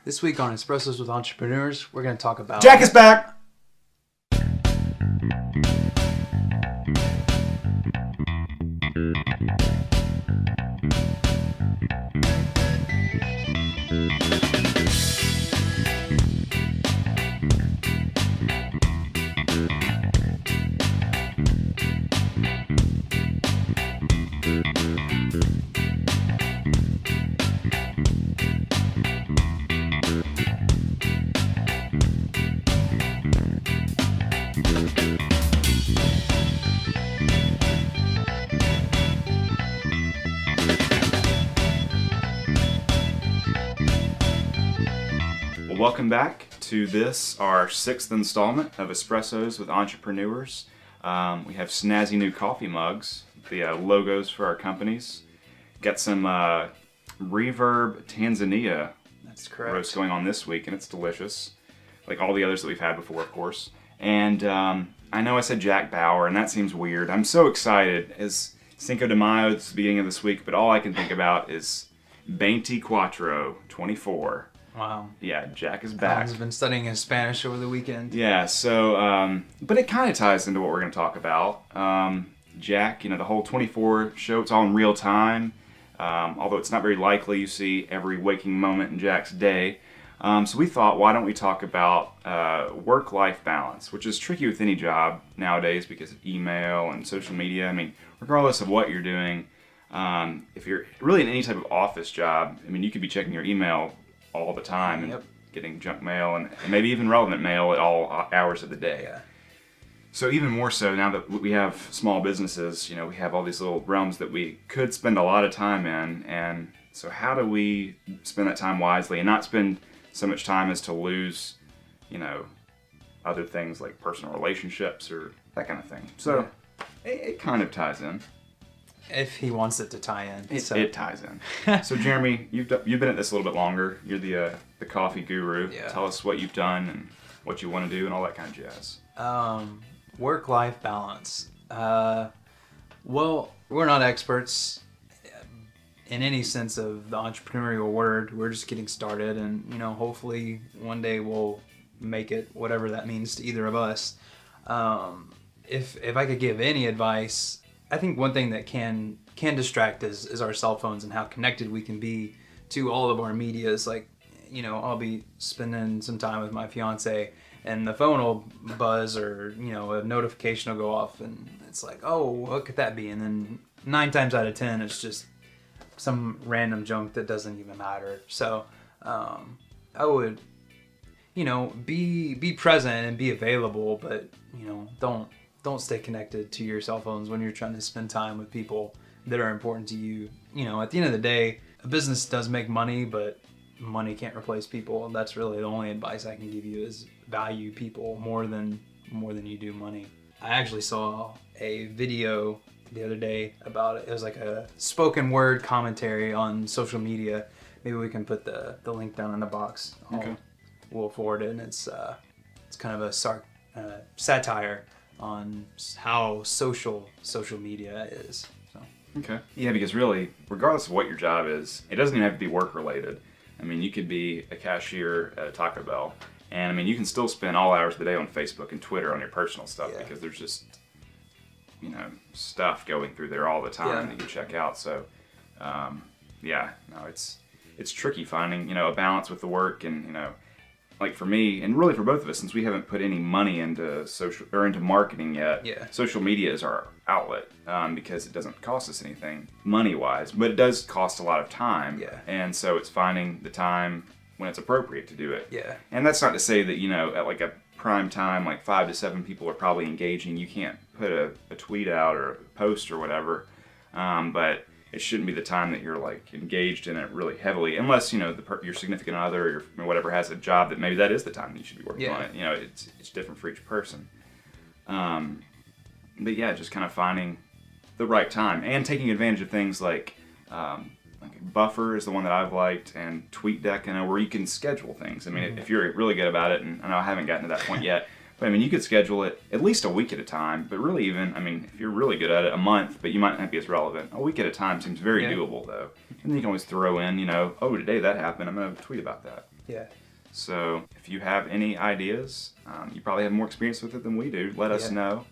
This week on Espressos with Entrepreneurs, we're going to talk about... Jack is back! Welcome back to this, our 6th installment of Espressos with Entrepreneurs. We have snazzy new coffee mugs, the logos for our companies. Got some Reverb Tanzania roast going on this week, and it's delicious, like all the others that we've had before, of course. And I know I said Jack Bauer, and that seems weird. I'm so excited. It's Cinco de Mayo, it's the beginning of this week, but all I can think about is 24 24. Wow. Yeah, Jack is back. Alan's been studying his Spanish over the weekend. Yeah, so, but it kind of ties into what we're going to talk about. Jack, the whole 24 show, it's all in real time, although it's not very likely you see every waking moment in Jack's day. So we thought, why don't we talk about work-life balance, which is tricky with any job nowadays because of email and social media. I mean, regardless of what you're doing, if you're really in any type of office job, I mean, you could be checking your email all the time and getting junk mail and maybe even relevant mail at all hours of the day. Yeah. So even more so now that we have small businesses, we have all these little realms that we could spend a lot of time in. And so how do we spend that time wisely and not spend so much time as to lose, other things like personal relationships or that kind of thing. So it kind of ties in. If he wants it to tie in. It ties in. So Jeremy, you've been at this a little bit longer. You're the coffee guru. Yeah. Tell us what you've done and what you want to do and all that kind of jazz. Work-life balance. Well, we're not experts in any sense of the entrepreneurial word. We're just getting started, and hopefully one day we'll make it, whatever that means to either of us. If I could give any advice, I think one thing that can distract is our cell phones and how connected we can be to all of our medias. Like, I'll be spending some time with my fiance and the phone will buzz or, a notification will go off and it's like, oh, what could that be? And then 9 times out of 10, it's just some random junk that doesn't even matter. So I would, be present and be available, but, don't stay connected to your cell phones when you're trying to spend time with people that are important to you. At the end of the day, a business does make money, but money can't replace people. That's really the only advice I can give you is value people more than you do money. I actually saw a video the other day about it. It was like a spoken word commentary on social media. Maybe we can put the link down in the box. We'll forward it, and it's kind of a satire on how social media is. So. Okay. Yeah, because really, regardless of what your job is, it doesn't even have to be work related. I mean, you could be a cashier at a Taco Bell, and I mean, you can still spend all hours of the day on Facebook and Twitter on your personal stuff because there's just, stuff going through there all the time that you check out. So, it's tricky finding, a balance with the work and, like for me, and really for both of us, since we haven't put any money into social or into marketing yet, social media is our outlet because it doesn't cost us anything money-wise, but it does cost a lot of time. Yeah. And so it's finding the time when it's appropriate to do it. Yeah. And that's not to say that, at like a prime time, like 5 to 7 people are probably engaging. You can't put a tweet out or a post or whatever, but it shouldn't be the time that you're like engaged in it really heavily, unless your significant other or whatever has a job that maybe that is the time that you should be working on it. It's different for each person. But yeah, just kind of finding the right time and taking advantage of things like Buffer is the one that I've liked, and TweetDeck, where you can schedule things. I mean, if you're really good about it, and I know I haven't gotten to that point yet. But I mean, you could schedule it at least a week at a time, but really even, if you're really good at it, a month, but you might not be as relevant. A week at a time seems very doable, though. And then you can always throw in, today that happened, I'm going to tweet about that. Yeah. So if you have any ideas, you probably have more experience with it than we do. Let us know.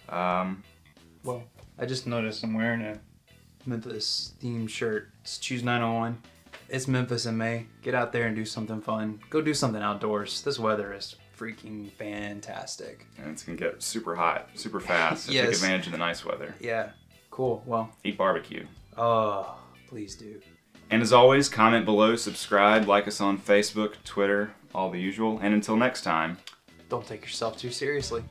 Well, I just noticed I'm wearing a Memphis themed shirt. It's Choose 901. It's Memphis in May. Get out there and do something fun. Go do something outdoors. This weather is freaking fantastic. And it's going to get super hot, super fast. So Yes. Take advantage of the nice weather. Yeah. Cool. Well. Eat barbecue. Oh, please do. And as always, comment below, subscribe, like us on Facebook, Twitter, all the usual. And until next time, Don't take yourself too seriously.